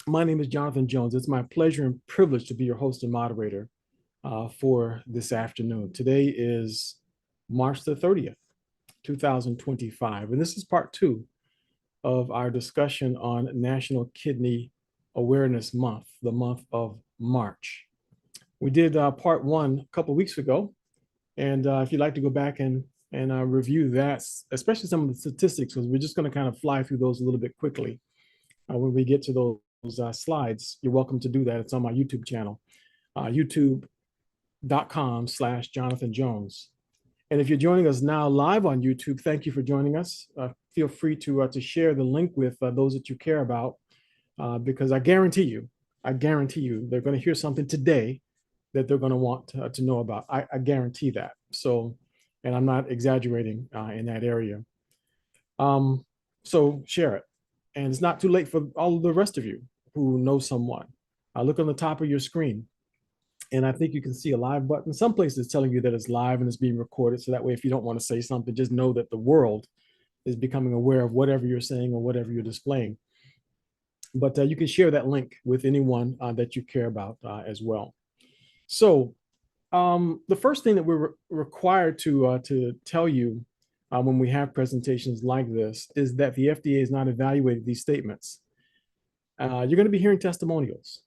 My name is Jonathan Jones. It's my pleasure and privilege to be your host and moderator for this afternoon. Today is March the 30th, 2025, and this is part two of our discussion on National Kidney Awareness Month, the month of March. We did part one a couple of weeks ago, and if you'd like to go back and review that, especially some of the statistics, because we're just going to kind of fly through those a little bit quickly when we get to those slides, you're welcome to do that. It's on my YouTube channel, youtube.com/Jonathan Jones. And if you're joining us now live on YouTube, thank you for joining us. Feel free to share the link with those that you care about, because I guarantee you, they're going to hear something today that they're going to want to know about. I guarantee that. So, and I'm not exaggerating in that area. So share it. And it's not too late for all of the rest of you who know someone. Look on the top of your screen, and I think you can see a live button. Some places it's telling you that it's live and it's being recorded. So that way, if you don't want to say something, just know that the world is becoming aware of whatever you're saying or whatever you're displaying. But you can share that link with anyone that you care about as well. So the first thing that we're required to tell you when we have presentations like this is that the FDA has not evaluated these statements. You're going to be hearing testimonials,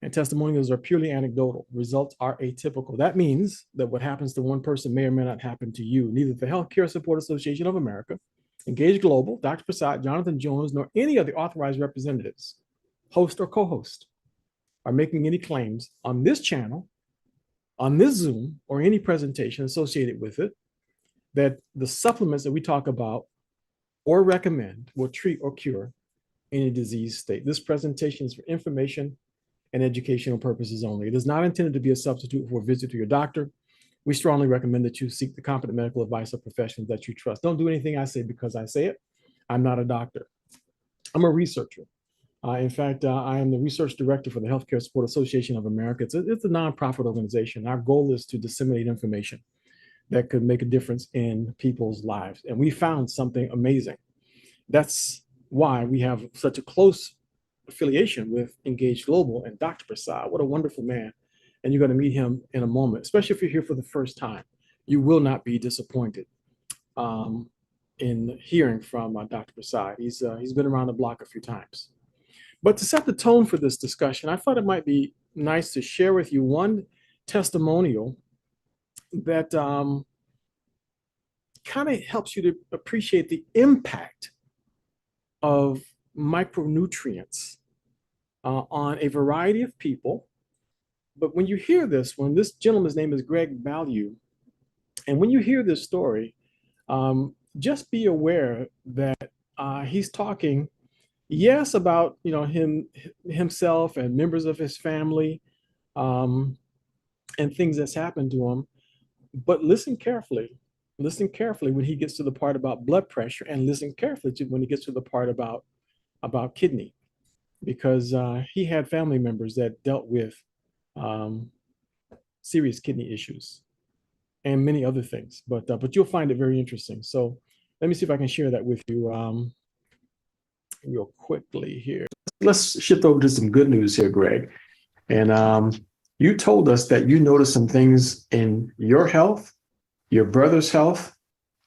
and testimonials are purely anecdotal. Results are atypical. That means that what happens to one person may or may not happen to you. Neither the Healthcare Support Association of America, Engage Global, Dr. Prasad, Jonathan Jones, nor any of the authorized representatives, host or co-host, are making any claims on this channel, on this Zoom, or any presentation associated with it that the supplements that we talk about or recommend will treat or cure any disease state. This presentation is for information and educational purposes only. It is not intended to be a substitute for a visit to your doctor. We strongly recommend that you seek the competent medical advice of professionals that you trust. Don't do anything I say because I say it. I'm not a doctor. I'm a researcher. In fact, I am the research director for the Healthcare Support Association of America. It's a nonprofit organization. Our goal is to disseminate information that could make a difference in people's lives. And we found something amazing. That's why we have such a close affiliation with Engage Global and Dr. Prasad. What a wonderful man. And you're going to meet him in a moment, especially if you're here for the first time. You will not be disappointed in hearing from Dr. Prasad. He's been around the block a few times. But to set the tone for this discussion, I thought it might be nice to share with you one testimonial that kind of helps you to appreciate the impact of micronutrients on a variety of people. But when you hear this one, this gentleman's name is Greg Value. And when you hear this story, just be aware that he's talking, yes, about himself and members of his family and things that's happened to him. But listen carefully. Listen carefully when he gets to the part about blood pressure, and listen carefully when he gets to the part about kidney, because he had family members that dealt with serious kidney issues and many other things. But you'll find it very interesting. So let me see if I can share that with you real quickly here. Let's shift over to some good news here, Greg. And you told us that you noticed some things in your health, your brother's health,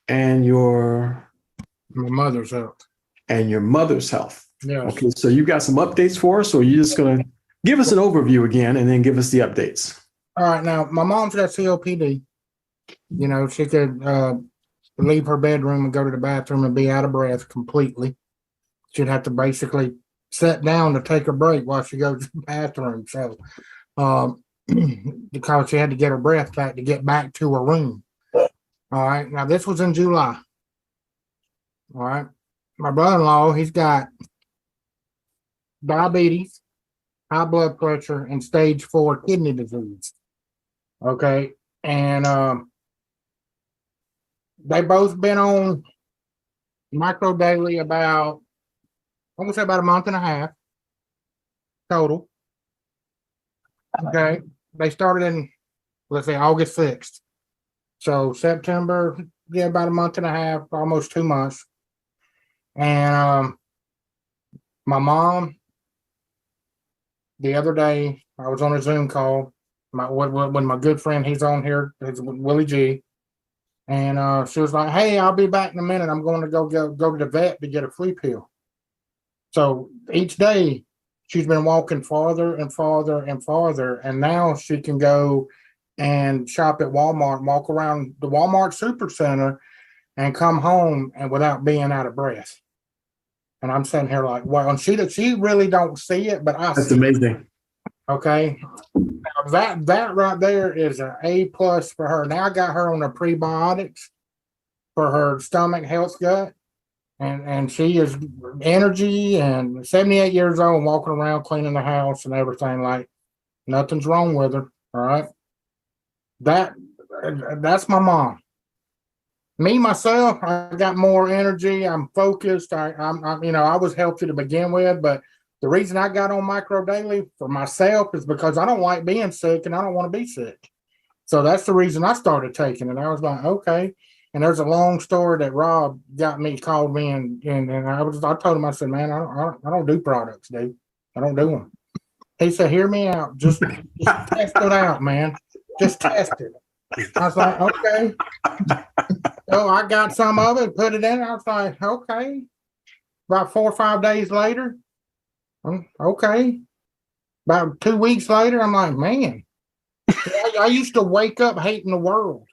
and my mother's health. your mother's health. Yes. Okay, so you got some updates for us, or you're just going to give us an overview again and then give us the updates? All right. Now, my mom's got COPD. You know, she could leave her bedroom and go to the bathroom and be out of breath completely. She'd have to basically sit down to take a break while she goes to the bathroom. So, because she had to get her breath back to get back to her room. All right. Now, this was in July. All right. My brother-in-law, he's got diabetes, high blood pressure, and stage 4 kidney disease. Okay. And they both been on micro daily about, I'm gonna say about a month and a half total. Okay. They started in, let's say, August 6th. So September, yeah, about a month and a half, almost 2 months. And my mom the other day, I was on a Zoom call. When my good friend, he's on here, it's Willie G. And she was like, "Hey, I'll be back in a minute. I'm going to go to the vet to get a flea pill." So each day she's been walking farther and farther and farther, and now she can go and shop at Walmart, walk around the Walmart Supercenter, and come home and without being out of breath. And I'm sitting here like, well, and she really don't see it, but I That's see it. amazing. Okay. Now that right there is an A+ for her. Now I got her on the prebiotics for her stomach, health, gut, and she is energy and 78 years old, walking around cleaning the house and everything, like nothing's wrong with her. All right. That's my mom. Me myself, I got more energy. I'm focused. I was healthy to begin with, but the reason I got on Micro Daily for myself is because I don't like being sick and I don't want to be sick. So that's the reason I started taking it. I was like, okay. And there's a long story that Rob called me, and I told him, I said, man, I don't do products, dude. I don't do them. He said, hear me out. Just test it out, man. Just test it. I was like, okay. So I got some of it, put it in. I was like, okay. About 4 or 5 days later, okay. About 2 weeks later, I'm like, man, I used to wake up hating the world.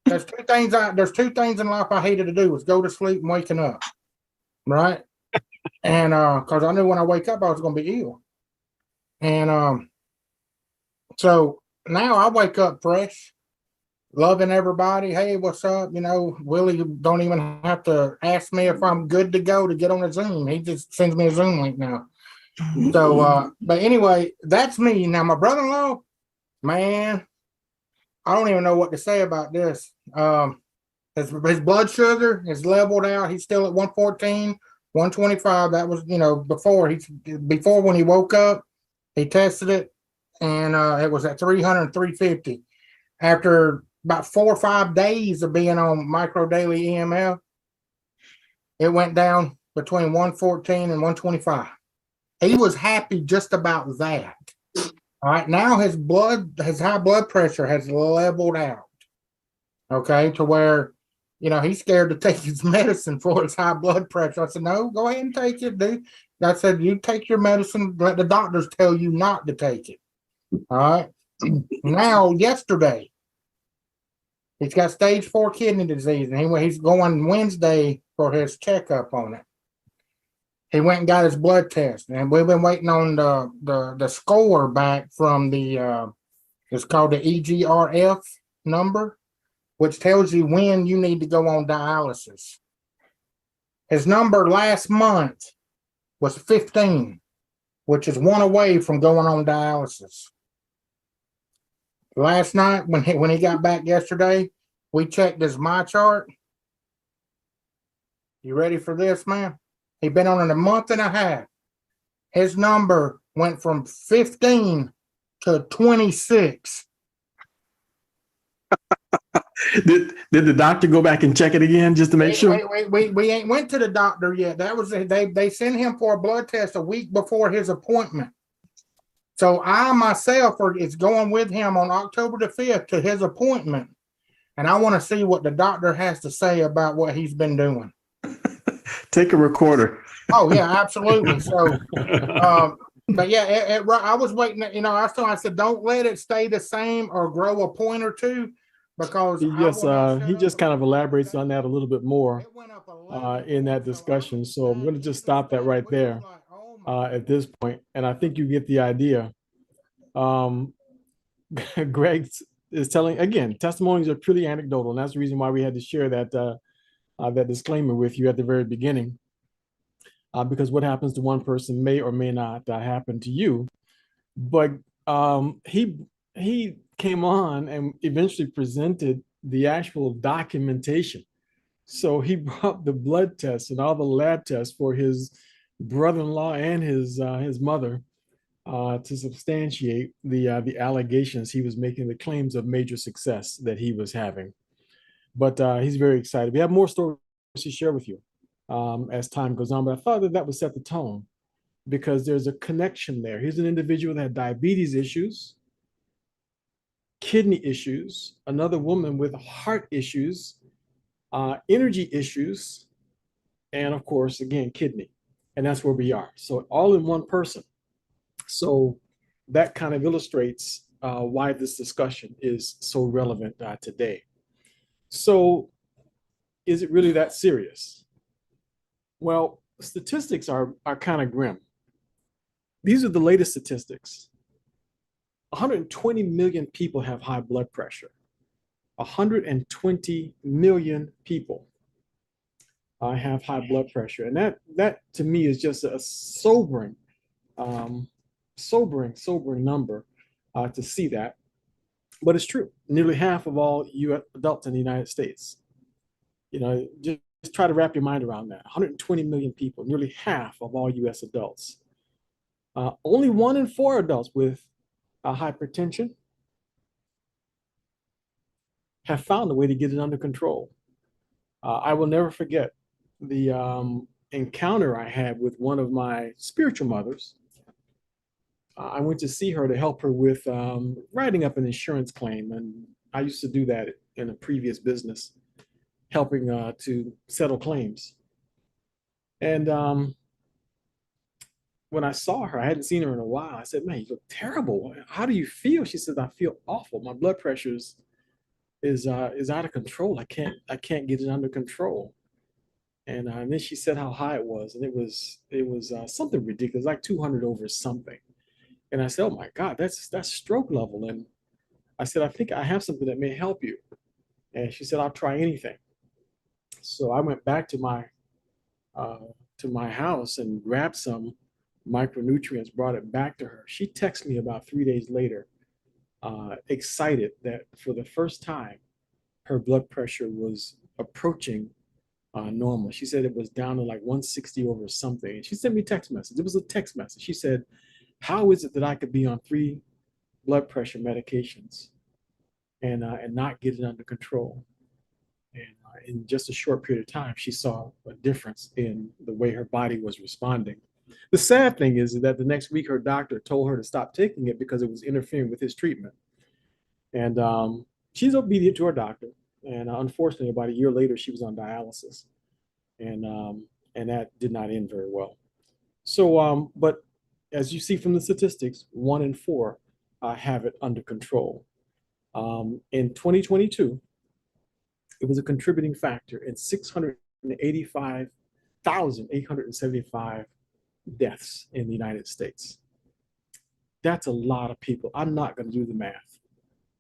There's two things in life I hated to do, was go to sleep and waking up. Right. And because I knew when I wake up, I was going to be ill. And so now I wake up fresh, loving everybody. Hey, what's up? Willie don't even have to ask me if I'm good to go to get on a Zoom. He just sends me a Zoom link now. So, but anyway, that's me. Now, my brother-in-law, man, I don't even know what to say about this. His blood sugar is leveled out. He's still at 114, 125. That was, before when he woke up, he tested it, and it was at 300, 350. After about 4 or 5 days of being on Micro Daily EMF, it went down between 114 and 125. He was happy just about that. All right. Now his high blood pressure has leveled out. Okay. To where, he's scared to take his medicine for his high blood pressure. I said, no, go ahead and take it, dude. I said, you take your medicine, let the doctors tell you not to take it. All right. Now, yesterday, he's got stage 4 kidney disease, and he's going Wednesday for his checkup on it. He went and got his blood test, and we've been waiting on the score back from it's called the EGRF number, which tells you when you need to go on dialysis. His number last month was 15, which is 1 away from going on dialysis. Last night, when he got back yesterday, we checked his MyChart. You ready for this, man? He'd been on it a month and a half. His number went from 15 to 26. Did the doctor go back and check it again just to make sure? We ain't went to the doctor yet. That was they sent him for a blood test a week before his appointment. So I myself is going with him on October the 5th to his appointment, and I want to see what the doctor has to say about what he's been doing. Take a recorder. Oh yeah, absolutely. So, but yeah, I was waiting. I said, don't let it stay the same or grow a point or two, because he just kind of elaborates on that a little bit more in that discussion. So I'm going to just stop that right there at this point, and I think you get the idea. Greg is telling, again, testimonies are purely anecdotal, and that's the reason why we had to share that disclaimer with you at the very beginning, because what happens to one person may or may not happen to you. But he came on and eventually presented the actual documentation. So he brought the blood tests and all the lab tests for his brother-in-law and his mother to substantiate the allegations he was making, the claims of major success that he was having. But he's very excited. We have more stories to share with you as time goes on, but I thought that would set the tone because there's a connection there. Here's an individual that had diabetes issues, kidney issues, another woman with heart issues, energy issues, and of course, again, kidney. And that's where we are. So all in one person. So that kind of illustrates why this discussion is so relevant today. So is it really that serious? Well, statistics are kind of grim. These are the latest statistics. 120 million people have high blood pressure. 120 million people have high blood pressure. And that to me is just a sobering number to see that. But it's true. Nearly half of all US adults in the United States. Just try to wrap your mind around that. 120 million people, nearly half of all US adults. Only 1 in 4 adults with hypertension have found a way to get it under control. I will never forget the encounter I had with one of my spiritual mothers. I went to see her to help her with writing up an insurance claim. And I used to do that in a previous business, helping to settle claims. And when I saw her, I hadn't seen her in a while. I said, "Man, you look terrible. How do you feel?" She said, "I feel awful. My blood pressure is out of control. I can't get it under control." And then she said how high it was, and it was something ridiculous, like 200 over something. And I said, "Oh my God, that's stroke level." And I said, "I think I have something that may help you." And she said, "I'll try anything." So I went back to my house and grabbed some micronutrients, brought it back to her. She texted me about 3 days later, excited that for the first time, her blood pressure was approaching normal. She said it was down to like 160 over something. And she sent me a text message. It was a text message. She said, "How is it that I could be on 3 blood pressure medications and not get it under control?" And in just a short period of time, she saw a difference in the way her body was responding. The sad thing is that the next week, her doctor told her to stop taking it because it was interfering with his treatment. And she's obedient to her doctor. And unfortunately, about a year later, she was on dialysis. And that did not end very well. So, but as you see from the statistics, 1 in 4 have it under control. In 2022, it was a contributing factor in 685,875 deaths in the United States. That's a lot of people. I'm not going to do the math,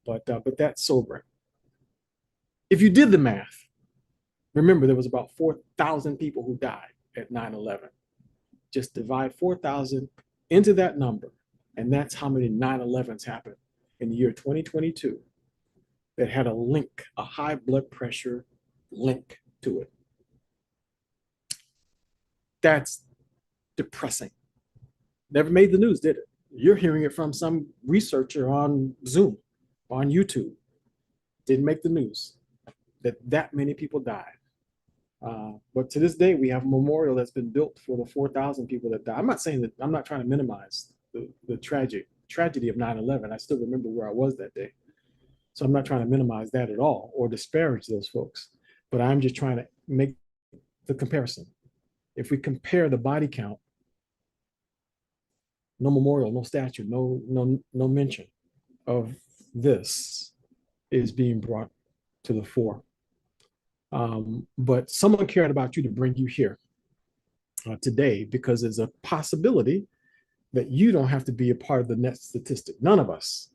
but that's sobering. If you did the math, remember there was about 4,000 people who died at 9/11. Just divide 4,000 into that number, and that's how many 9/11s happened in the year 2022 that had a high blood pressure link to it. That's depressing. Never made the news, did it? You're hearing it from some researcher on Zoom, on YouTube. Didn't make the news that many people died. But to this day, we have a memorial that's been built for the 4,000 people that died. I'm not saying that, I'm not trying to minimize the tragedy of 9/11. I still remember where I was that day. So I'm not trying to minimize that at all or disparage those folks, but I'm just trying to make the comparison. If we compare the body count, no memorial, no statue, no mention of this is being brought to the fore. But someone cared about you to bring you here today because there's a possibility that you don't have to be a part of the next statistic. None of us,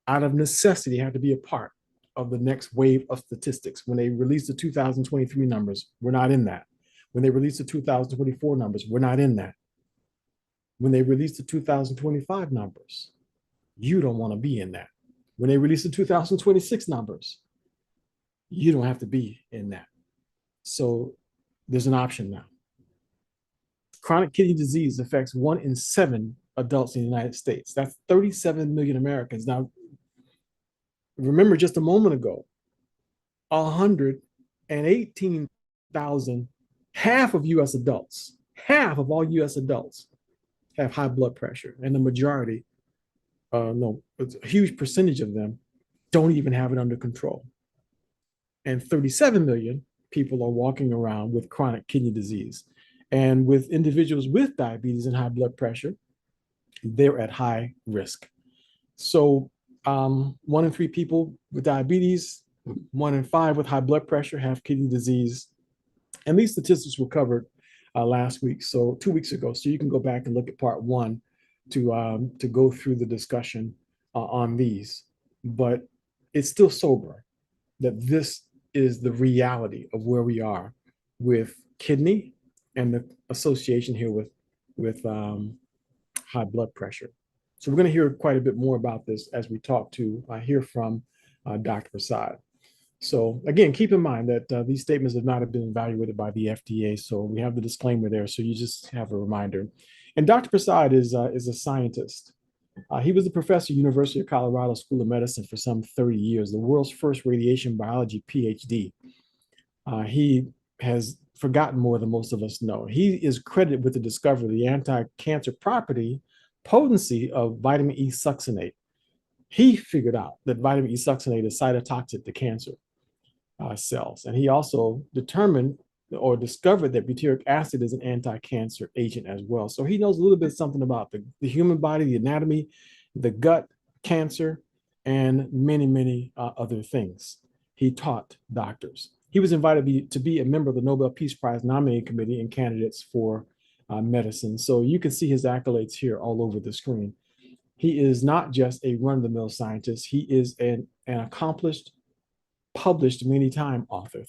out of necessity, have to be a part of the next wave of statistics. When they release the 2023 numbers, we're not in that. When they release the 2024 numbers, we're not in that. When they release the 2025 numbers, you don't want to be in that. When they release the 2026 numbers, you don't have to be in that. So there's an option now. Chronic kidney disease affects 1 in 7 adults in the United States. That's 37 million Americans. Now, remember just a moment ago, 118,000, half of US adults, half of all US adults have high blood pressure, and the majority, no, it's a huge percentage of them don't even have it under control. And 37 million people are walking around with chronic kidney disease. And with individuals with diabetes and high blood pressure, they're at high risk. So 1 in 3 people with diabetes, 1 in 5 with high blood pressure have kidney disease. And these statistics were covered last week, so 2 weeks ago. So you can go back and look at part 1 to go through the discussion on these. But it's still sobering that this is the reality of where we are with kidney and the association here with high blood pressure. So we're going to hear quite a bit more about this as we talk to hear from Dr. Prasad. So again, keep in mind that these statements have not been evaluated by the FDA. So we have the disclaimer there. So you just have a reminder. And Dr. Prasad is a scientist. He was a professor at University of Colorado School of Medicine for some 30 years, the world's first radiation biology PhD. He has forgotten more than most of us know. He is credited with the discovery of the anti-cancer property potency of vitamin E succinate. He figured out that vitamin E succinate is cytotoxic to cancer cells. And he also determined or discovered that butyric acid is an anti-cancer agent as well. So he knows a little bit something about the human body, the anatomy, the gut, cancer, and many, many other things. He taught doctors. He was invited to be a member of the Nobel Peace Prize nominating committee and candidates for medicine. So you can see his accolades here all over the screen. He is not just a run-of-the-mill scientist. He is an accomplished, published many-time author.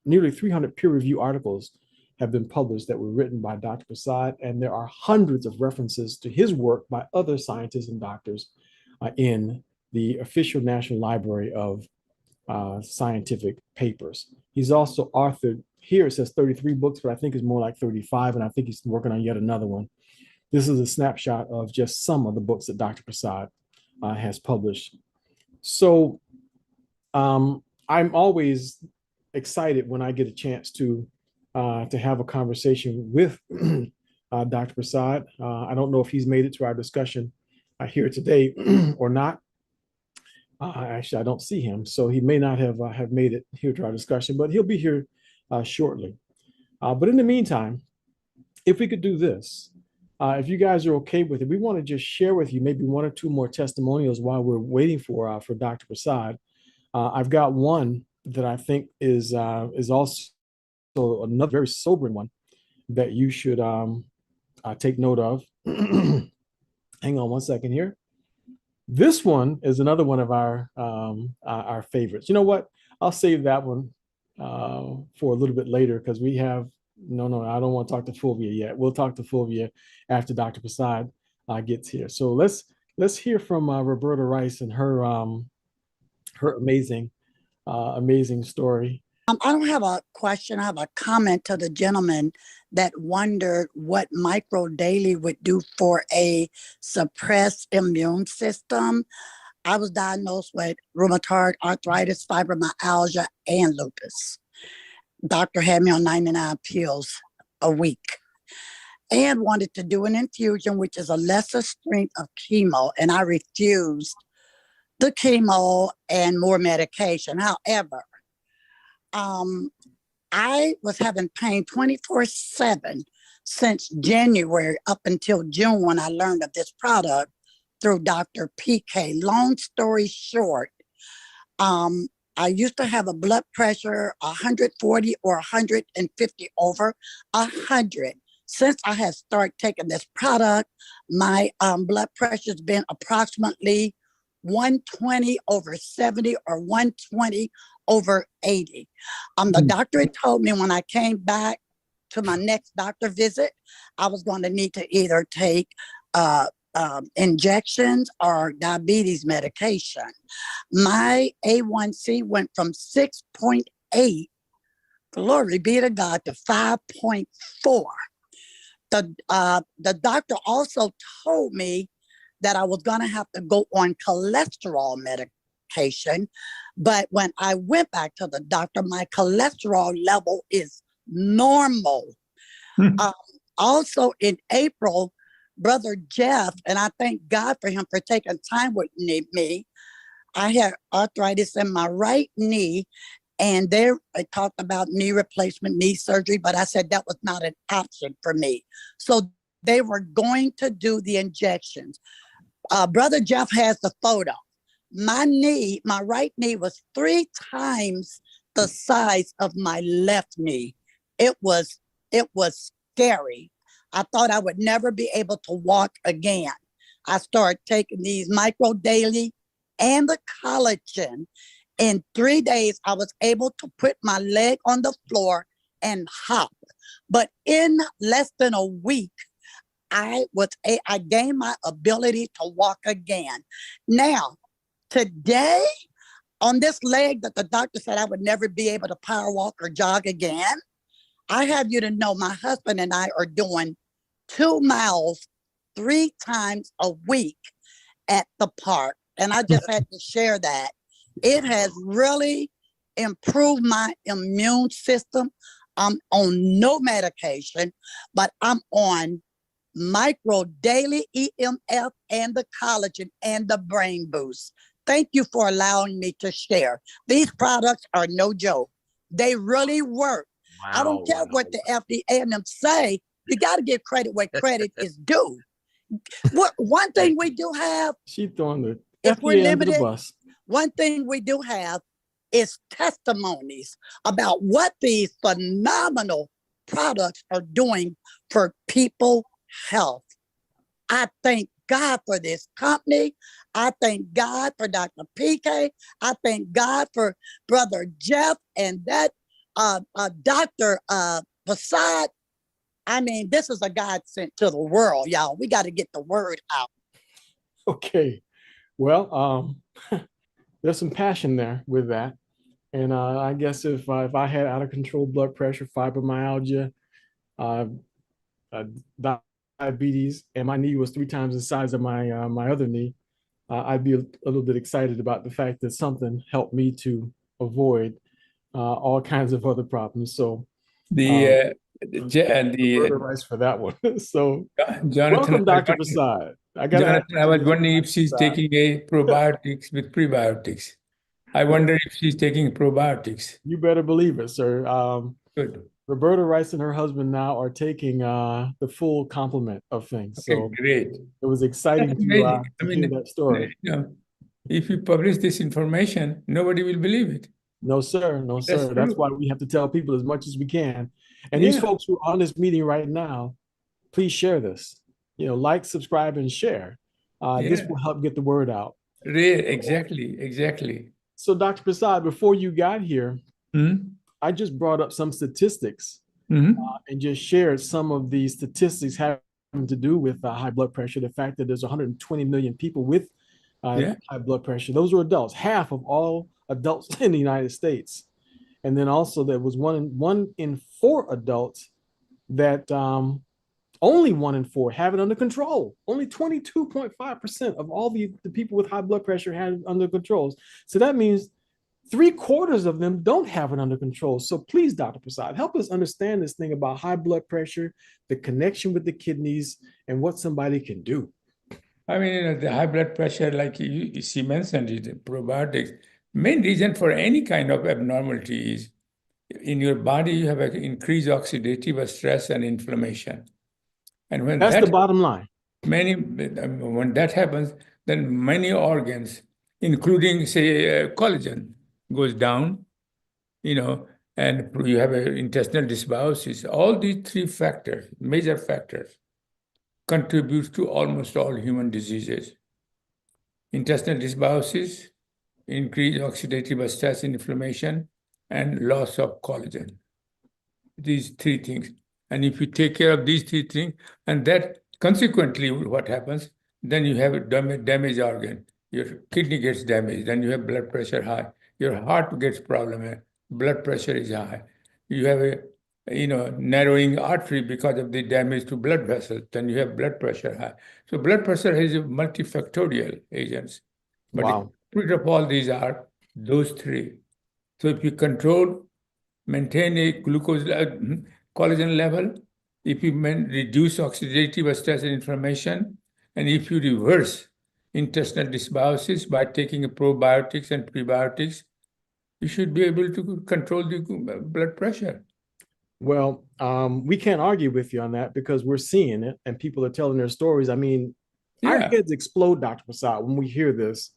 Nearly 300 peer-reviewed articles have been published that were written by Dr. Prasad, and there are hundreds of references to his work by other scientists and doctors in the official National Library of Scientific Papers. He's also authored, here it says 33 books, but I think it's more like 35, and I think he's working on yet another one. This is a snapshot of just some of the books that Dr. Prasad has published. So I'm always excited when I get a chance to have a conversation with Dr. Prasad. I don't know if he's made it to our discussion here today or not. Actually, I don't see him, so he may not have made it here to our discussion, but he'll be here shortly. But in the meantime, if we could do this, if you guys are okay with it, we want to just share with you maybe 1 or 2 more testimonials while we're waiting for Dr. Prasad. I've got one that I think is also another very sobering one that you should take note of. Hang on 1 second here. This one is another one of our favorites. You know what? I'll save that one for a little bit later because we have no, I don't want to talk to Fulvia yet. We'll talk to Fulvia after Dr. Prasad gets here. So let's hear from Roberta Rice and her amazing story. I don't have a question. I have a comment to the gentleman that wondered what Micro Daily would do for a suppressed immune system. I was diagnosed with rheumatoid arthritis, fibromyalgia, and lupus. Doctor had me on 99 pills a week and wanted to do an infusion, which is a lesser strength of chemo, and I refused the chemo and more medication. However, I was having pain 24/7 since January up until June when I learned of this product through Dr. PK. Long story short, I used to have a blood pressure 140 or 150 over 100. Since I have started taking this product, my blood pressure has been approximately 120 over 70 or 120 over 80. The doctor had told me when I came back to my next doctor visit, I was going to need to either take injections or diabetes medication. My A1C went from 6.8, glory be to God, to 5.4. The doctor also told me that I was going to have to go on cholesterol medication. But when I went back to the doctor, my cholesterol level is normal. Also in April, Brother Jeff, and I thank God for him for taking time with me. I had arthritis in my right knee, and they talked about knee replacement, knee surgery, but I said that was not an option for me. So they were going to do the injections. Brother Jeff has the photo. My knee, my right knee was 3 times the size of my left knee. It was scary. I thought I would never be able to walk again. I started taking these micro daily and the collagen. In 3 days, I was able to put my leg on the floor and hop. But in less than a week, I gained my ability to walk again. Now, today, on this leg that the doctor said I would never be able to power walk or jog again, I have you to know my husband and I are doing 2 miles 3 times a week at the park. And I just had to share that. It has really improved my immune system. I'm on no medication, but I'm on micro daily EMF and the collagen and the brain boost. Thank you for allowing me to share. These products are no joke. They really work. Wow, I don't care what the FDA and them say. You got to give credit where credit is due. One thing we do have, She's throwing the if we're FDA under the limited, bus. one thing we do have is testimonies about what these phenomenal products are doing for people's health. I thank God for this company. I thank God for Dr. PK. I thank God for Brother Jeff and that Dr. Prasad. I mean, this is a God sent to the world, y'all. We got to get the word out. Okay. Well, there's some passion there with that. And I guess if I had out of control blood pressure, fibromyalgia, uh, diabetes, and my knee was 3 times the size of my other knee, I'd be a little bit excited about the fact that something helped me to avoid all kinds of other problems. So the rice for that one. So Jonathan, welcome, Dr. Prasad. Jonathan, I was wondering if she's taking a probiotics with prebiotics. I wonder if she's taking probiotics. You better believe it, sir. Good. Roberta Rice and her husband now are taking the full complement of things. Okay, So great. it was exciting That's to amazing. hear that story. If you publish this information, nobody will believe it. No, sir. No, sir. That's why we have to tell people as much as we can. And these folks who are on this meeting right now, please share this. Like, subscribe, and share. This will help get the word out. Exactly. So, Dr. Prasad, before you got here, I just brought up some statistics and just shared some of the statistics having to do with high blood pressure. The fact that there's 120 million people with high blood pressure. Those are adults, half of all adults in the United States. And then also there was one in 4 adults that only 1 in 4 have it under control. Only 22.5% of all the people with high blood pressure have it under control. So that means 3/4 of them don't have it under control. So please, Dr. Prasad, help us understand this thing about high blood pressure, the connection with the kidneys, and what somebody can do. I mean, the high blood pressure, like she mentioned, probiotics. Main reason for any kind of abnormality is in your body you have an increased oxidative stress and inflammation. And when that's the bottom line. When that happens, then many organs, including say collagen, goes down, and you have an intestinal dysbiosis. All these 3 factors, major factors, contribute to almost all human diseases. Intestinal dysbiosis, increased oxidative stress and inflammation, and loss of collagen. These 3 things. And if you take care of these 3 things, and that consequently what happens, then you have a damaged organ. Your kidney gets damaged, then you have blood pressure high. Your heart gets problem, blood pressure is high. You have a narrowing artery because of the damage to blood vessels, then you have blood pressure high. So blood pressure has multifactorial agents. But the root of all these are those 3. So if you maintain a collagen level, if you reduce oxidative stress and inflammation, and if you reverse intestinal dysbiosis by taking probiotics and prebiotics, you should be able to control the blood pressure. Well, we can't argue with you on that because we're seeing it and people are telling their stories. I mean, our Yeah, heads explode, Dr. Prasad, when we hear this,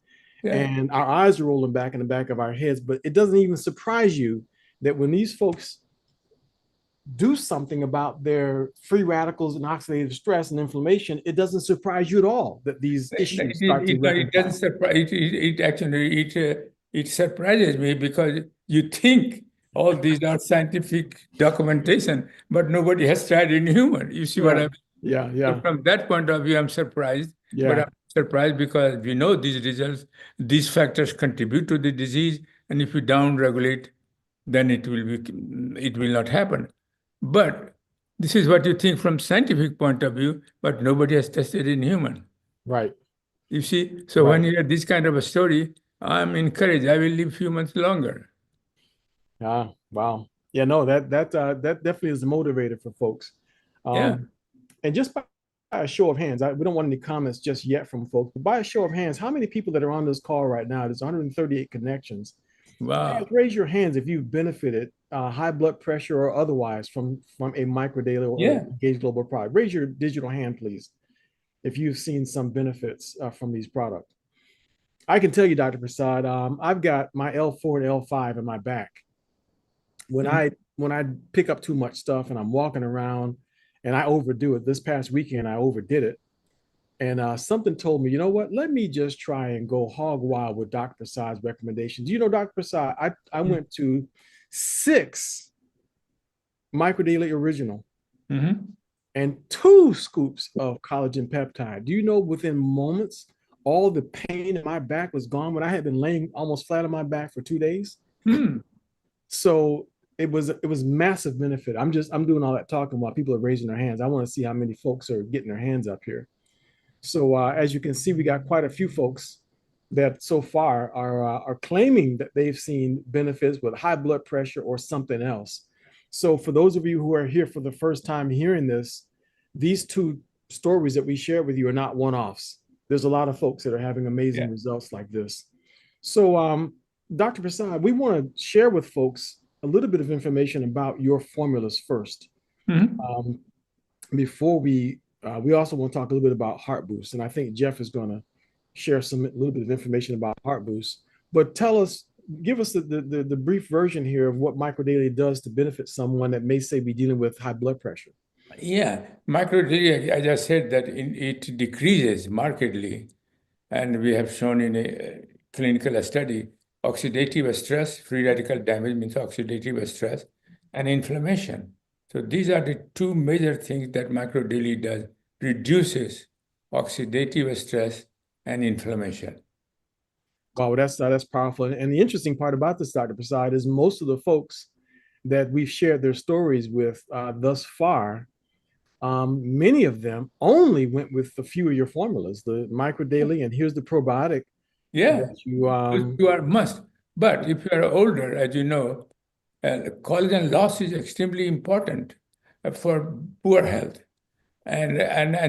yeah. and our eyes are rolling back in the back of our heads. But it doesn't even surprise you that when these folks do something about their free radicals and oxidative stress and inflammation, it doesn't surprise you at all that these issues start to It reconcile. doesn't surprise. It actually it surprises me because you think all these are scientific documentation, but nobody has tried in human. You see what I Yeah, mean? yeah, So yeah, from that point of view, I'm surprised. But yeah. I'm surprised because we know these results, these factors contribute to the disease, and if you down-regulate, then it will not happen. But this is what you think from scientific point of view, but nobody has tested in human. Right, You see, so when right. you hear this kind of a story, I'm encouraged. I will live few months longer. Ah, wow. Yeah, no, that definitely is a motivator for folks. Yeah. And just by a show of hands, we don't want any comments just yet from folks, but by a show of hands, how many people that are on this call right now? There's 138 connections. Guys, Wow. raise your hands if you've benefited, high blood pressure or otherwise, from a microdaily or Yeah. Engage Global product. Raise your digital hand, please, if you've seen some benefits from these products. I can tell you, Dr. Prasad, I've got my L4 and L5 in my back. When Mhm. I pick up too much stuff and I'm walking around and I overdo it, this past weekend I overdid it. And something told me, you know what? Let me just try and go hog wild with Dr. Prasad's recommendations. You know, Dr. Prasad, I went to 6 microdaily original Mhm. and 2 scoops of collagen peptide. Do you know within moments, all the pain in my back was gone when I had been laying almost flat on my back for 2 days? Hmm. So it was massive benefit. I'm doing all that talking while people are raising their hands. I want to see how many folks are getting their hands up here. So as you can see, we got quite a few folks that so far are claiming that they've seen benefits with high blood pressure or something else. So for those of you who are here for the first time hearing this, these 2 stories that we shared with you are not one-offs. There's a lot of folks that are having amazing Yeah. results like this. So Dr. Prasad, we want to share with folks a little bit of information about your formulas first. Mhm. Before we also want to talk a little bit about Heart Boost, and I think Jeff is going to share a little bit of information about Heart Boost. But give us the brief version here of what Microdaily does to benefit someone that may say be dealing with high blood pressure. Yeah. Microdaily, I just said that it decreases markedly, and we have shown in a clinical study oxidative stress, free radical damage means oxidative stress, and inflammation. So these are the 2 major things that microdaily does, reduces oxidative stress and inflammation. Wow, that's powerful. And the interesting part about this, Dr. Prasad, is most of the folks that we've shared their stories with thus far, many of them only went with a few of your formulas, the Microdaily, and here's the probiotic Yeah, that you you are must. But if you are older, as you know, collagen loss is extremely important for poor health. And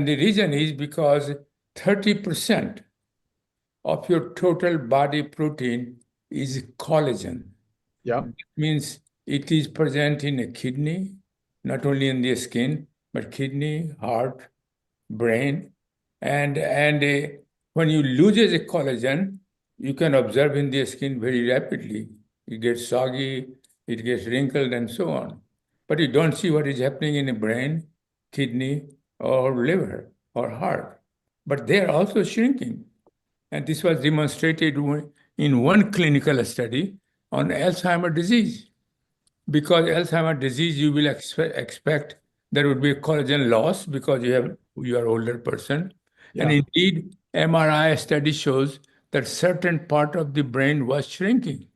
the reason is because 30% of your total body protein is collagen. yeah. That means it is present in a kidney, not only in the skin, but kidney, heart, brain. And when you lose a collagen, you can observe in the skin very rapidly. It gets soggy, it gets wrinkled, and so on. But you don't see what is happening in the brain, kidney, or liver, or heart. But they are also shrinking. And this was demonstrated in one clinical study on Alzheimer's disease. Because Alzheimer's disease, you will expect there would be a collagen loss because you are older person. And Yeah. indeed, MRI study shows that certain part of the brain was shrinking.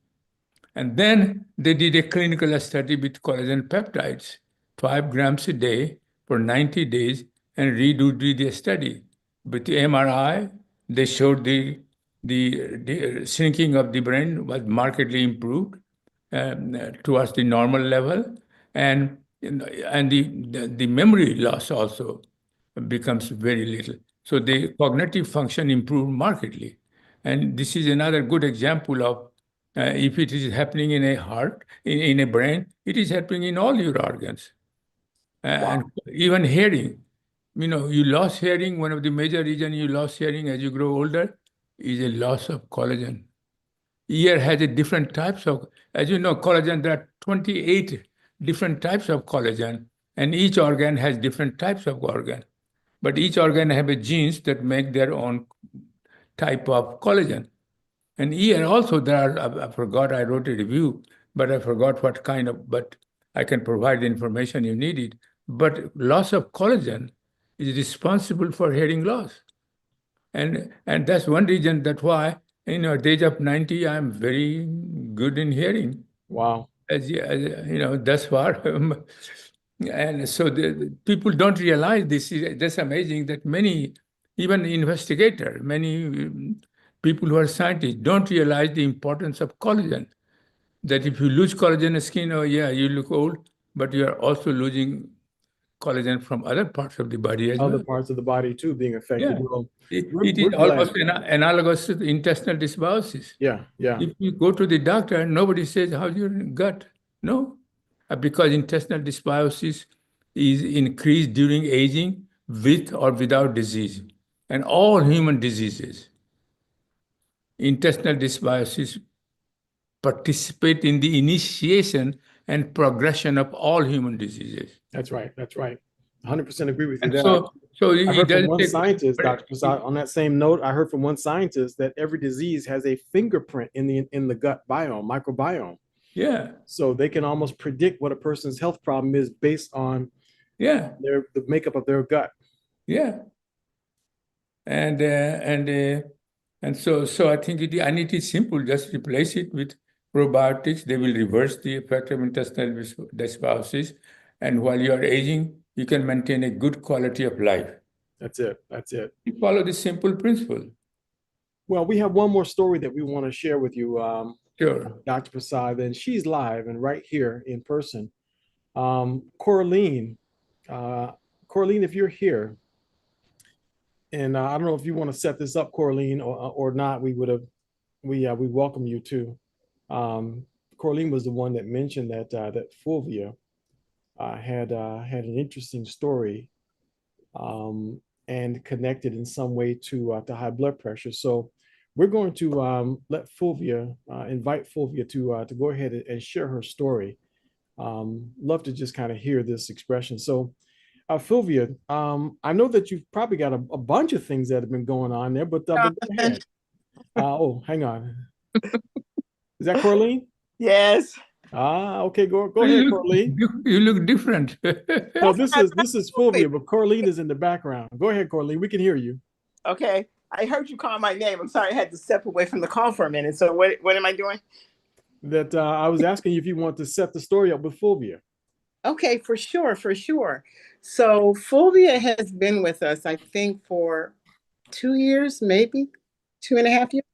And then they did a clinical study with collagen peptides, 5 grams a day for 90 days, and redo the study. With the MRI, they showed the shrinking of the brain was markedly improved towards the normal level. And and the memory loss also becomes very little. So the cognitive function improved markedly. And this is another good example of if it is happening in a heart, in a brain, it is happening in all your organs. And even hearing, you lost hearing. One of the major reasons you lost hearing as you grow older is a loss of collagen. Ear has a different types of, as you know, collagen, there are 28 different types of collagen, and each organ has different types of organ. But each organ have a genes that make their own type of collagen. And ear also, there are, I forgot, I wrote a review, but I forgot what kind of, but I can provide the information you needed. But loss of collagen is responsible for hearing loss. And that's one reason that why, at the age of 90, I'm very good in hearing. Wow. As thus far. And so the people don't realize this. That's amazing that many, even investigators, many people who are scientists don't realize the importance of collagen. That if you lose collagen in skin, oh yeah, you look old, but you are also losing collagen from other parts of the body as Other well. parts of the body too being affected. Yeah. Well, It we're is almost glad. analogous to the intestinal dysbiosis. Yeah, yeah. If you go to the doctor, nobody says, how's your gut? No, because intestinal dysbiosis is increased during aging with or without disease. And all human diseases, intestinal dysbiosis participate in the initiation and progression of all human diseases. That's right. That's right. 100% agree with you And there. so I it heard from doesn't one take, scientist, Dr. Prasad, on that same note, I heard from one scientist that every disease has a fingerprint in the gut biome, microbiome. yeah, So they can almost predict what a person's health problem is based on yeah, the makeup of their gut. yeah. And so I think and it is simple. Just replace it with probiotics. They will reverse the effect of intestinal dysbiosis, and while you are aging, you can maintain a good quality of life. That's it. That's it. You follow this simple principle. Well, we have one more story that we want to share with you, Sure. Dr. Prasad, and she's live and right here in person. Coraline, Coraline, if you're here, and I don't know if you want to set this up, Coraline, or not. We welcome you too. Coraline was the one that mentioned that Fulvia had an interesting story, and connected in some way to high blood pressure. So we're going to let Fulvia invite Fulvia to go ahead and share her story. Love to just kind of hear this expression. So Fulvia, I know that you've probably got a bunch of things that have been going on there, but go ahead. Oh, hang on. Is that Coraline? Yes. Okay, go ahead, Coraline. You look different. No, this is Fulvia, but Coraline is in the background. Go ahead, Coraline. We can hear you. Okay. I heard you call my name. I'm sorry, I had to step away from the call for a minute. So what am I doing? That I was asking you if you want to set the story up with Fulvia. Okay, for sure, for sure. So Fulvia has been with us, I think, for 2 years, maybe 2.5 years.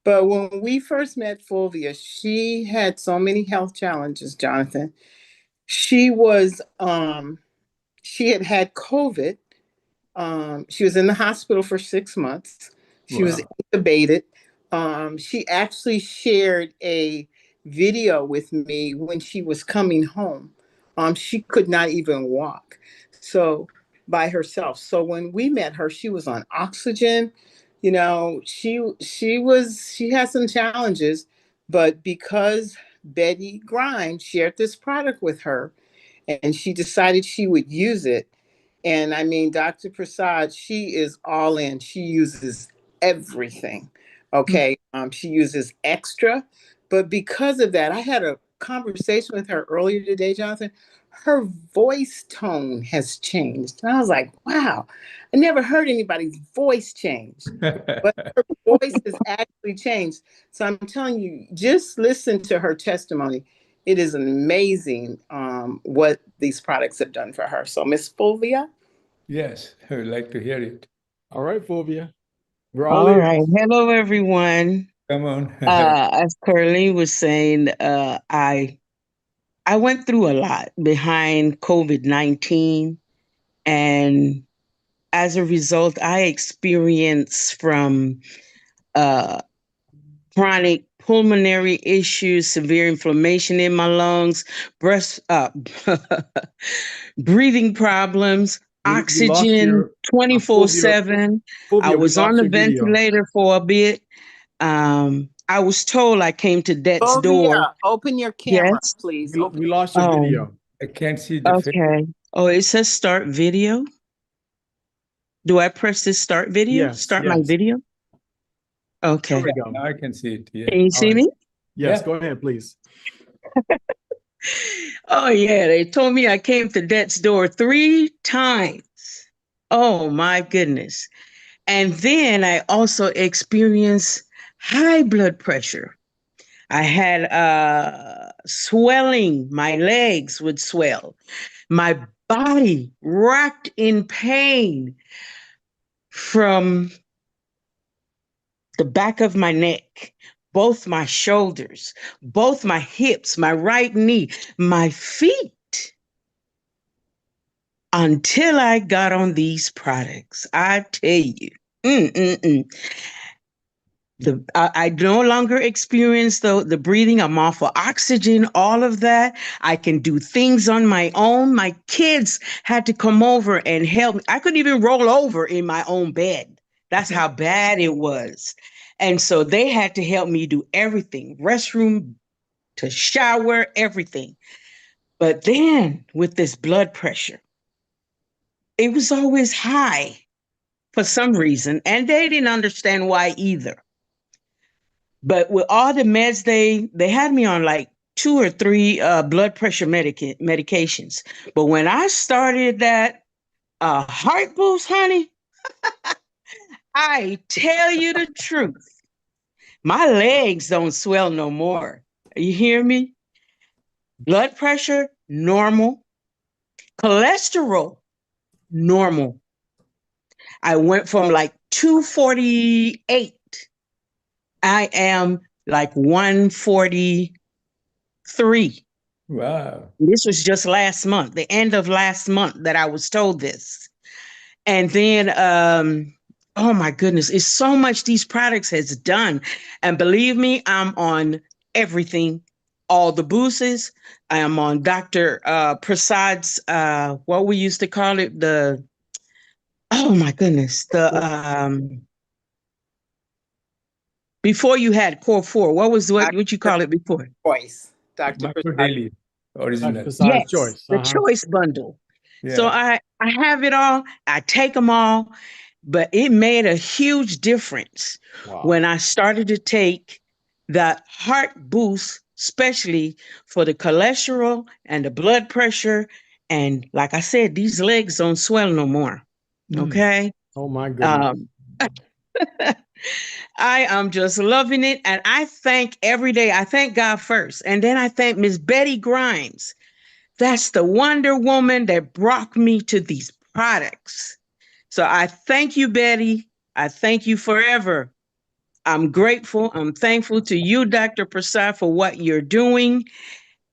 But when we first met Fulvia, she had so many health challenges, Jonathan. She was she had COVID. She was in the hospital for 6 months. She was intubated. She actually shared a video with me when she was coming home. She could not even walk, so by herself. So when we met her, she was on oxygen. She had some challenges, but because Betty Grimes shared this product with her, and she decided she would use it. And I mean, Dr. Prasad, she is all in. She uses everything. Okay. She uses extra. But because of that, I had a conversation with her earlier today, Jonathan. Her voice tone has changed. And I was like, wow, I never heard anybody's voice change. But her voice has actually changed. So I'm telling you, just listen to her testimony. It is amazing what these products have done for her. So, Miss Fulvia? Yes, I would like to hear it. All right, Fulvia. We're all All ears. right. Hello, everyone. Come on. As Curly was saying, I I went through a lot behind COVID-19, and as a result, I experienced from chronic pulmonary issues, severe inflammation in my lungs, breast, breathing problems, We lost oxygen your Fulvia. 24/7. I Fulvia, we was on lost the your video. ventilator for a bit. I was told I came to death's door. Fulvia, open your camera, Yes. please. We lost your Oh, video. I can't see the face. okay. Oh, it says start video. Do I press this start video? Yes, Start my yes. video? Okay. There we go. Now I can see it. Yeah. Can you All see right. me? Yes, Yeah. go ahead, please. Oh, yeah. They told me I came to death's door 3 times. Oh, my goodness. And then I also experienced high blood pressure. I had swelling. My legs would swell. My body rocked in pain from the back of my neck, both my shoulders, both my hips, my right knee, my feet, until I got on these products. I tell you, I no longer experience the breathing. I'm off of oxygen, all of that. I can do things on my own. My kids had to come over and help me. I couldn't even roll over in my own bed. That's how bad it was. And so they had to help me do everything, restroom to shower, everything. But then with this blood pressure, it was always high for some reason. And they didn't understand why either. But with all the meds, they had me on like 2 or 3 blood pressure medications. But when I started that heart boost, honey, I tell you the truth, my legs don't swell no more. You hear me? Blood pressure, normal. Cholesterol, normal. I went from like 248. I am like 143. Wow. This was just last month, the end of last month that I was told this. And then, oh my goodness, it's so much these products has done. And believe me, I'm on everything, all the boosters. I am on Dr. Prasad's, what we used to call it, oh my goodness, before you had Core 4, what you call it before? Choice, Dr. Micro Prasad. daily Dr. original. Prasad's Yes, choice. the choice bundle. So Yeah. I have it all. I take them all, but it made a huge difference Wow. when I started to take the heart boost, especially for the cholesterol and the blood pressure. And like I said, these legs don't swell no more. Okay. Oh my goodness. I am just loving it. And I thank every day. I thank God first. And then I thank Miss Betty Grimes. That's the Wonder Woman that brought me to these products. So I thank you, Betty. I thank you forever. I'm grateful. I'm thankful to you, Dr. Prasad, for what you're doing,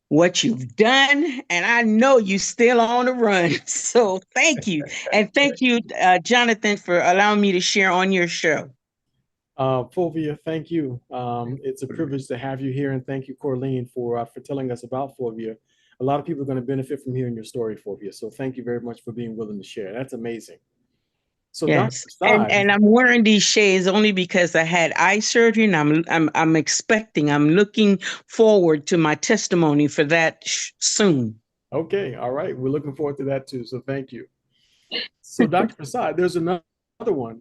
what you've done. And I know you're still on the run. So thank you. And thank you, Jonathan, for allowing me to share on your show. Fulvia, thank you. It's a privilege to have you here, and thank you, Corleen, for telling us about Fulvia. A lot of people are going to benefit from hearing your story, Fulvia. So thank you very much for being willing to share. That's amazing. So, Yes, Dr. Prasad, and I'm wearing these shades only because I had eye surgery, and I'm looking forward to my testimony for that soon. okay, all right, we're looking forward to that too. So thank you. So, Dr. Prasad, there's another one.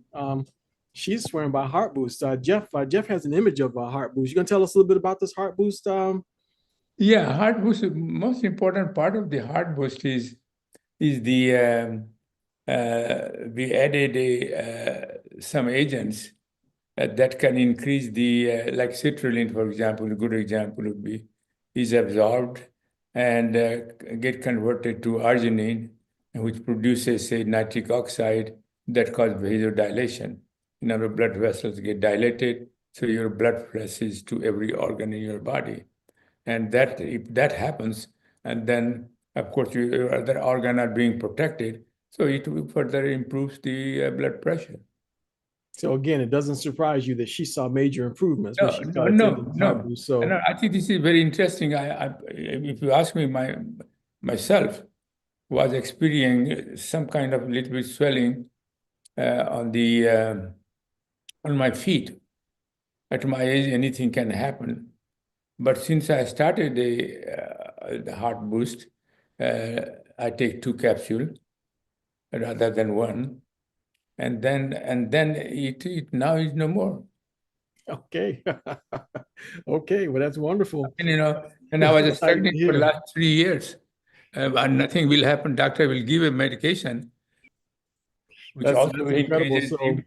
She's swearing by Heart Boost. Jeff has an image of a Heart Boost. You gonna tell us a little bit about this Heart Boost? Yeah, heart boost. Most important part of the heart boost is the we added some agents that can increase the like citrulline, for example. A good example would be is absorbed and get converted to arginine, which produces say nitric oxide that causes vasodilation. In our blood vessels get dilated, so your blood flushes to every organ in your body. And that if that happens, and then of course your other organ are being protected, so it further improves the blood pressure. So again, it doesn't surprise you that she saw major improvements when No, she no, started no, taking the no. Heart Boost. So No, I think this is very interesting. If you ask me, myself was experiencing some kind of little bit swelling on my feet. At my age, anything can happen. But since I started the Heart Boost, I take 2 capsules rather than 1, and then it now is no more. okay. Okay, well, that's wonderful. And and I was Exciting to struggling for the hear. last 3 years. But nothing will happen. Doctor will give a medication, which That's also incredible. increases So which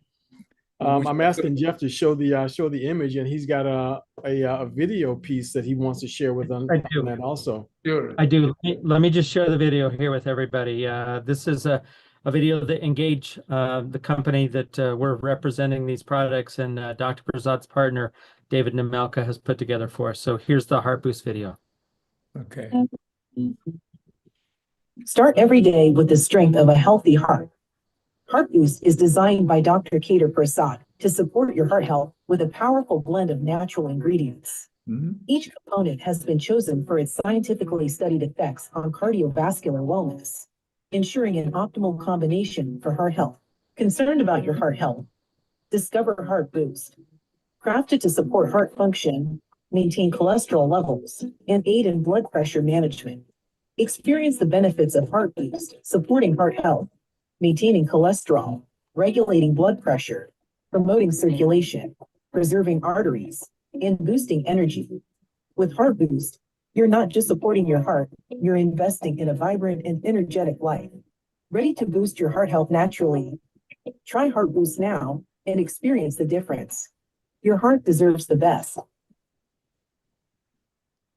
I'm also, asking Jeff to show the image, and he's got a video piece that he wants to share with on I do. that also. sure. I do. Let me just share the video here with everybody. This is a video that Engage, the company that we're representing these products, and Dr. Prasad's partner, David Nemelka, has put together for us. So here's the Heart Boost video. Okay. Start every day with the strength of a healthy heart. Heart Boost is designed by Dr. Kedar Prasad to support your heart health with a powerful blend of natural ingredients. Mhm. Each component has been chosen for its scientifically studied effects on cardiovascular wellness, ensuring an optimal combination for heart health. Concerned about your heart health? Discover Heart Boost. Crafted to support heart function, maintain cholesterol levels, and aid in blood pressure management. Experience the benefits of Heart Boost, supporting heart health, maintaining cholesterol, regulating blood pressure, promoting circulation, preserving arteries, and boosting energy. With Heart Boost, you're not just supporting your heart, you're investing in a vibrant and energetic life. Ready to boost your heart health naturally? Try Heart Boost now and experience the difference. Your heart deserves the best.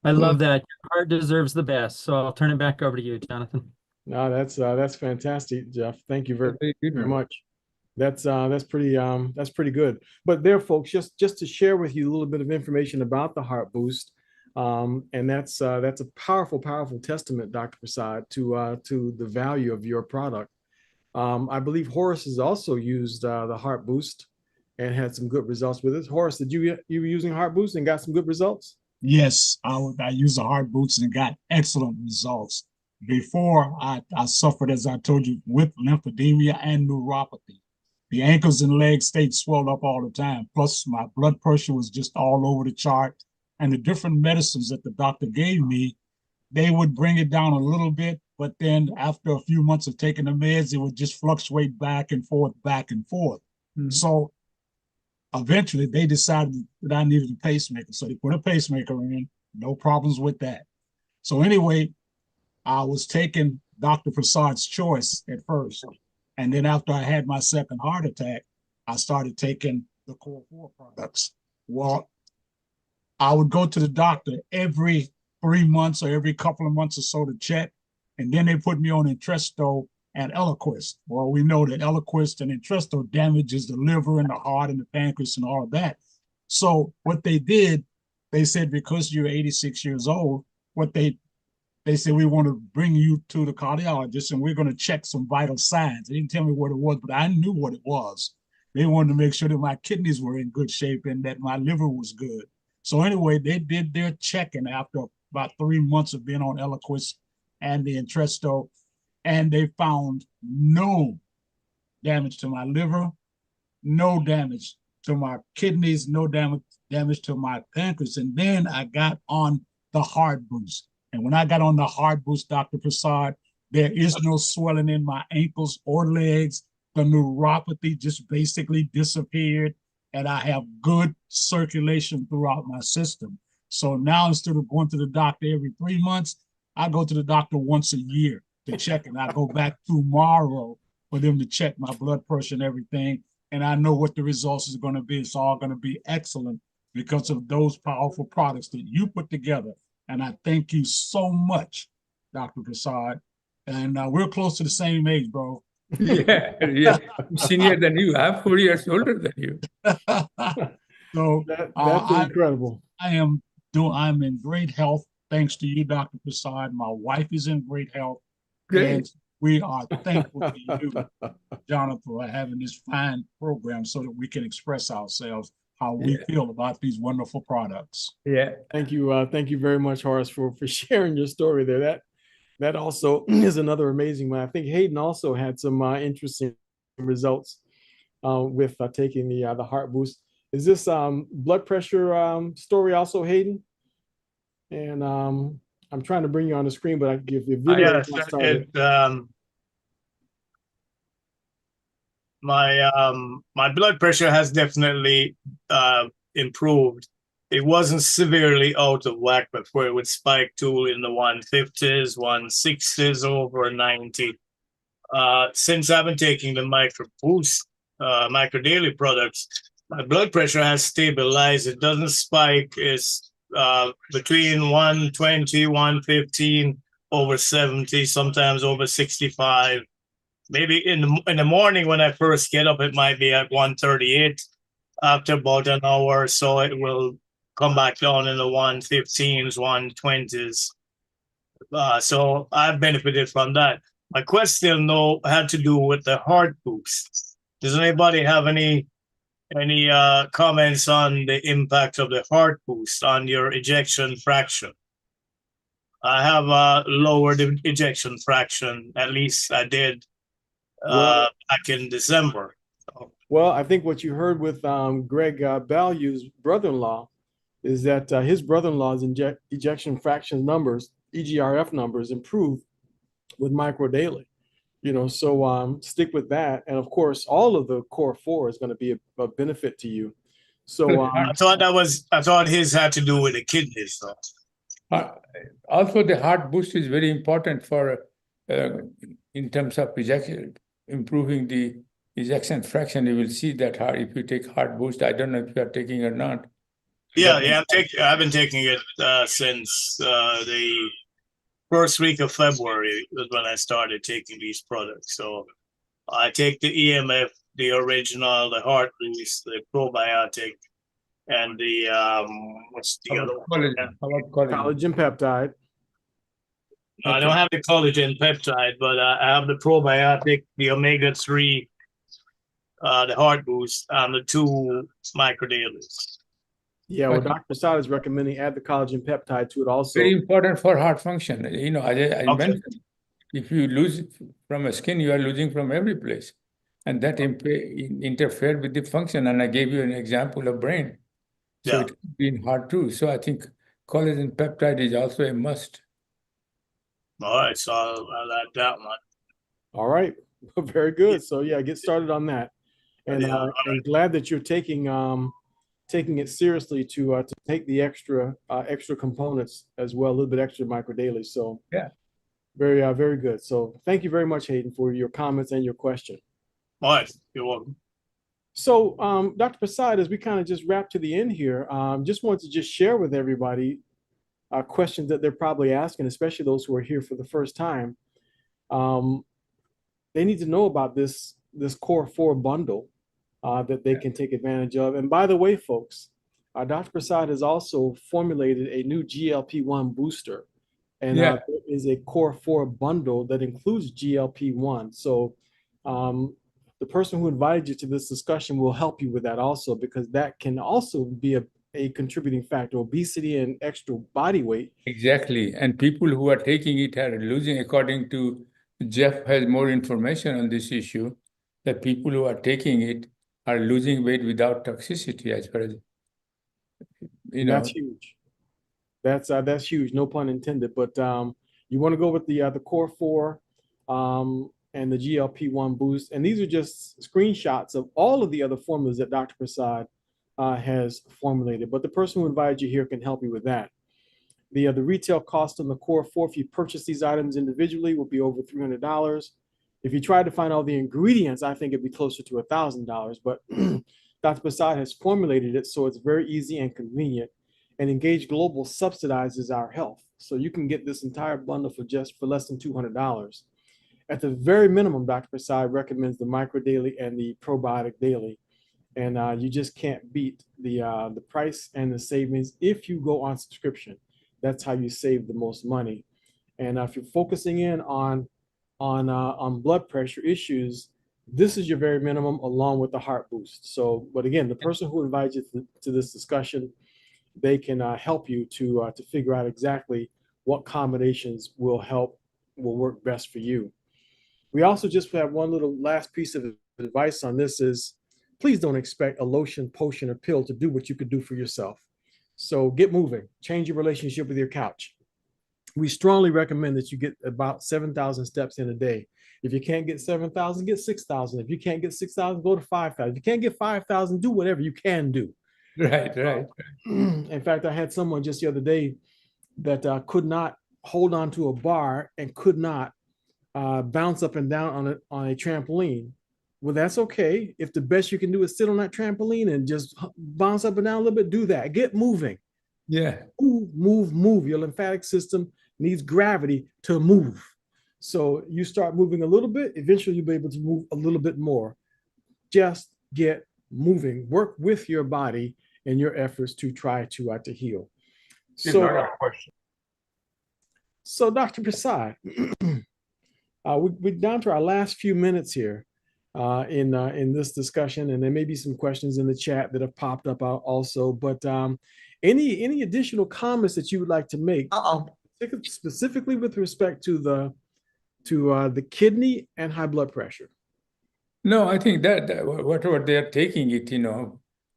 I love that. Your heart deserves the best. So I'll turn it back over to you, Jonathan. No, that's fantastic, Jeff. Thank you very, Very good very one. much. That's pretty good. But there, folks, just to share with you a little bit of information about the Heart Boost, and that's a powerful testament, Dr. Prasad, to the value of your product. I believe Horace has also used the Heart Boost and had some good results with it. Horace, did you were using Heart Boost and got some good results? Yes, I used the Heart Boost and got excellent results. Before I suffered, as I told you, with lymphedema and neuropathy. The ankles and legs stayed swelled up all the time. Plus, my blood pressure was just all over the chart. And the different medicines that the doctor gave me, they would bring it down a little bit. But then after a few months of taking the meds, it would just fluctuate back and forth, back and forth. Mm-hmm. So eventually, they decided that I needed a pacemaker. So they put a pacemaker in, no problems with that. So anyway, I was taking Dr. Prasad's choice at first. And then after I had my second heart attack, I started taking the Core 4 products. Well, I would go to the doctor every 3 months or every couple of months or so to check. And then they put me on Entresto and Eliquis. Well, we know that Eliquis and Entresto damages the liver and the heart and the pancreas and all of that. So what they did, they said, because you're 86 years old, they said, we want to bring you to the cardiologist and we're going to check some vital signs. They didn't tell me what it was, but I knew what it was. They wanted to make sure that my kidneys were in good shape and that my liver was good. So anyway, they did their checking after about 3 months of being on Eliquis and the Entresto, and they found no damage to my liver, no damage to my kidneys, no damage to my pancreas. And then I got on the Heart Boost. And when I got on the Heart Boost, Dr. Prasad, there is no swelling in my ankles or legs. The neuropathy just basically disappeared, and I have good circulation throughout my system. So now instead of going to the doctor every 3 months, I go to the doctor once a year to check, and I go back tomorrow for them to check my blood pressure and everything. And I know what the results is going to be. It's all going to be excellent because of those powerful products that you put together. And I thank you so much, Dr. Prasad. And we're close to the same age, bro. Yeah. I'm senior than you. I'm 4 years older than you. So That's incredible. I'm in great health, thanks to you, Dr. Prasad. My wife is in great health. Great. And we are thankful to you, Jonathan, for having this fine program so that we can express ourselves how we feel about these wonderful products. Yeah. Thank you very much, Horace, for sharing your story there. That also is another amazing one. I think Hayden also had some interesting results with taking the heart boost. Is this blood pressure story also, Hayden? And I'm trying to bring you on the screen, but I give the video Yes, started. My blood pressure has definitely improved. It wasn't severely out of whack before. It would spike to in the 150s, 160s, over 90. Since I've been taking the Micro Daily products, my blood pressure has stabilized. It doesn't spike. It's between 120, 115, over 70, sometimes over 65. Maybe in the morning when I first get up, it might be at 138. After about an hour or so, it will come back down in the 115s, 120s. So I've benefited from that. My question, though, had to do with the heart boost. Does anybody have any comments on the impact of the heart boost on your ejection fraction? I have a lowered ejection fraction, at least I did back in December. Well, I think what you heard with Greg Balu's brother-in-law is that his brother-in-law's ejection fraction numbers, EGRF numbers, improved with Micro Daily. So stick with that. And of course, all of the core 4 is going to be a benefit to you. So I thought his had to do with the kidneys, though. Also, the heart boost is very important for in terms of improving the ejection fraction. You will see that if you take heart boost. I don't know if you are taking it or not. Yeah, I've been taking it since the first week of February was when I started taking these products. So I take the EMF, the original, the heart boost, the probiotic, and the what's the other one? collagen peptide. I don't have the collagen peptide, but I have the probiotic, the omega-3, the heart boost, and the 2 Micro Dailies. Yeah, well, Dr. Prasad is recommending add the collagen peptide to it also. Very important for heart function. I mentioned, if you lose from a skin, you are losing from every place. And that interfered with the function. And I gave you an example of brain. So it could be in heart too. So I think collagen peptide is also a must. All right, so I like that one. All right, very good. So yeah, get started on that. And I'm glad that you're taking it seriously to take the extra components as well, a little bit extra Micro Daily. So yeah, very good. So thank you very much, Hayden, for your comments and your question. All right, you're welcome. So Dr. Prasad, as we kind of just wrap to the end here, just want to just share with everybody questions that they're probably asking, especially those who are here for the first time. They need to know about this Core 4 bundle that they can take advantage of. And by the way, folks, Dr. Prasad has also formulated a new GLP-1 booster. And there is a Core 4 bundle that includes GLP-1. So the person who invited you to this discussion will help you with that also, because that can also be a contributing factor, obesity and extra body weight. Exactly. And people who are taking it are losing, according to Jeff has more information on this issue, that people who are taking it are losing weight without toxicity, as far as That's huge. That's huge, no pun intended. But you want to go with the Core 4 and the GLP-1 boost. And these are just screenshots of all of the other formulas that Dr. Prasad has formulated. But the person who invited you here can help you with that. The retail cost on the Core 4, if you purchase these items individually, will be over $300. If you tried to find all the ingredients, I think it'd be closer to $1,000. But Dr. Prasad has formulated it so it's very easy and convenient. And Engage Global subsidizes our health. So you can get this entire bundle for less than $200. At the very minimum, Dr. Prasad recommends the Micro Daily and the Probiotic Daily. And you just can't beat the price and the savings if you go on subscription. That's how you save the most money. And if you're focusing in on blood pressure issues, this is your very minimum along with the heart boost. So, but again, the person who invites you to this discussion, they can help you to figure out exactly what combinations will work best for you. We also just have one little last piece of advice on this is, please don't expect a lotion, potion, or pill to do what you could do for yourself. So get moving, change your relationship with your couch. We strongly recommend that you get about 7,000 steps in a day. If you can't get 7,000, get 6,000. If you can't get 6,000, go to 5,000. If you can't get 5,000, do whatever you can do. Right. In fact, I had someone just the other day that could not hold on to a bar and could not bounce up and down on a trampoline. Well, that's okay. If the best you can do is sit on that trampoline and just bounce up and down a little bit, do that. Get moving. Yeah. Move. Your lymphatic system needs gravity to move. So you start moving a little bit, eventually you'll be able to move a little bit more. Just get moving. Work with your body in your efforts to try to heal. So Dr. Prasad, we're down to our last few minutes here in this discussion, and there may be some questions in the chat that have popped up also. But any additional comments that you would like to make, specifically with respect to the kidney and high blood pressure? No, I think that whatever they are taking it,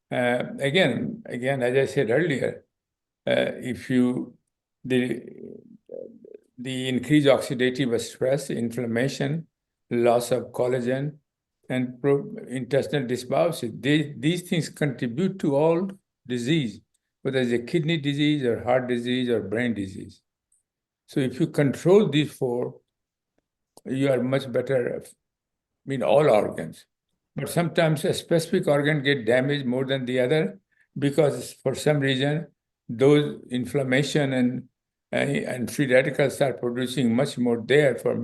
again, as I said earlier, if the increased oxidative stress, inflammation, loss of collagen, and intestinal dysbiosis, these things contribute to all disease, whether it's a kidney disease or heart disease or brain disease. So if you control these four, you are much better in all organs. But sometimes a specific organ get damaged more than the other because for some reason, those inflammation and free radicals are producing much more there for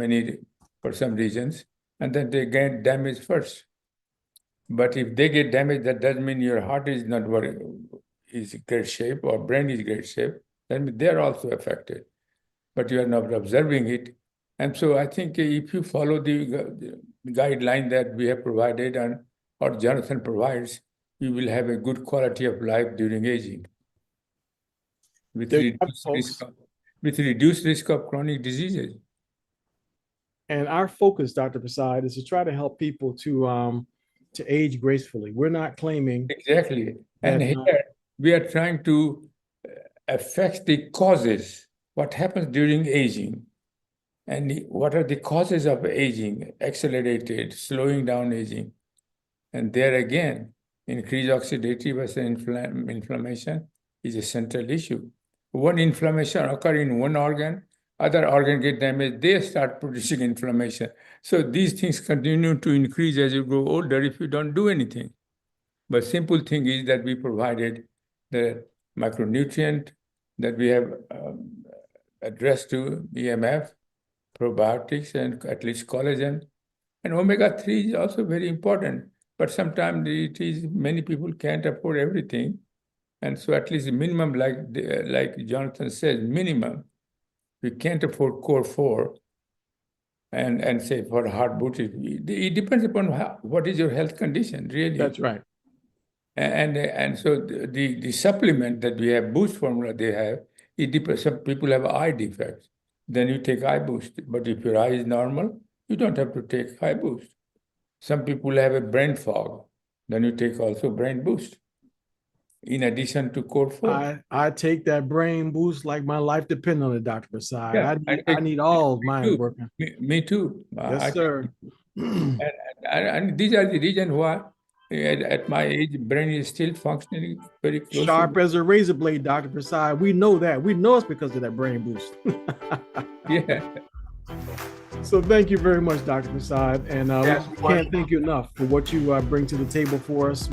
some reasons, and then they get damaged first. But if they get damaged, that doesn't mean your heart is not is in great shape or brain is in great shape. That means they're also affected, but you are not observing it. And so I think if you follow the guideline that we have provided or Jonathan provides, you will have a good quality of life during aging. With reduced risk of chronic diseases. And our focus, Dr. Prasad, is to try to help people to age gracefully. We're not claiming exactly. And here we are trying to affect the causes, what happens during aging, and what are the causes of aging, accelerated, slowing down aging. And there again, increased oxidative inflammation is a central issue. When inflammation occurs in one organ, other organ get damaged, they start producing inflammation. So these things continue to increase as you grow older if you don't do anything. But simple thing is that we provided the micronutrient that we have addressed to EMF, probiotics, and at least collagen. And omega-3 is also very important. But sometimes many people can't afford everything. And so at least the minimum, like Jonathan says, minimum. We can't afford core 4 and say for heart boost. It depends upon what is your health condition, really. That's right. And so the supplement that we have, boost formula they have, it depends. Some people have eye defects. Then you take eye boost. But if your eye is normal, you don't have to take eye boost. Some people have a brain fog. Then you take also brain boost. In addition to core 4. I take that brain boost like my life depends on it, Dr. Prasad. Yeah, I need all of mine working. Me too. Yes, sir. And these are the reasons why at my age, brain is still functioning very close. Sharp as a razor blade, Dr. Prasad. We know that. We know it's because of that brain boost. Yeah. So thank you very much, Dr. Prasad. And we can't thank you enough for what you bring to the table for us.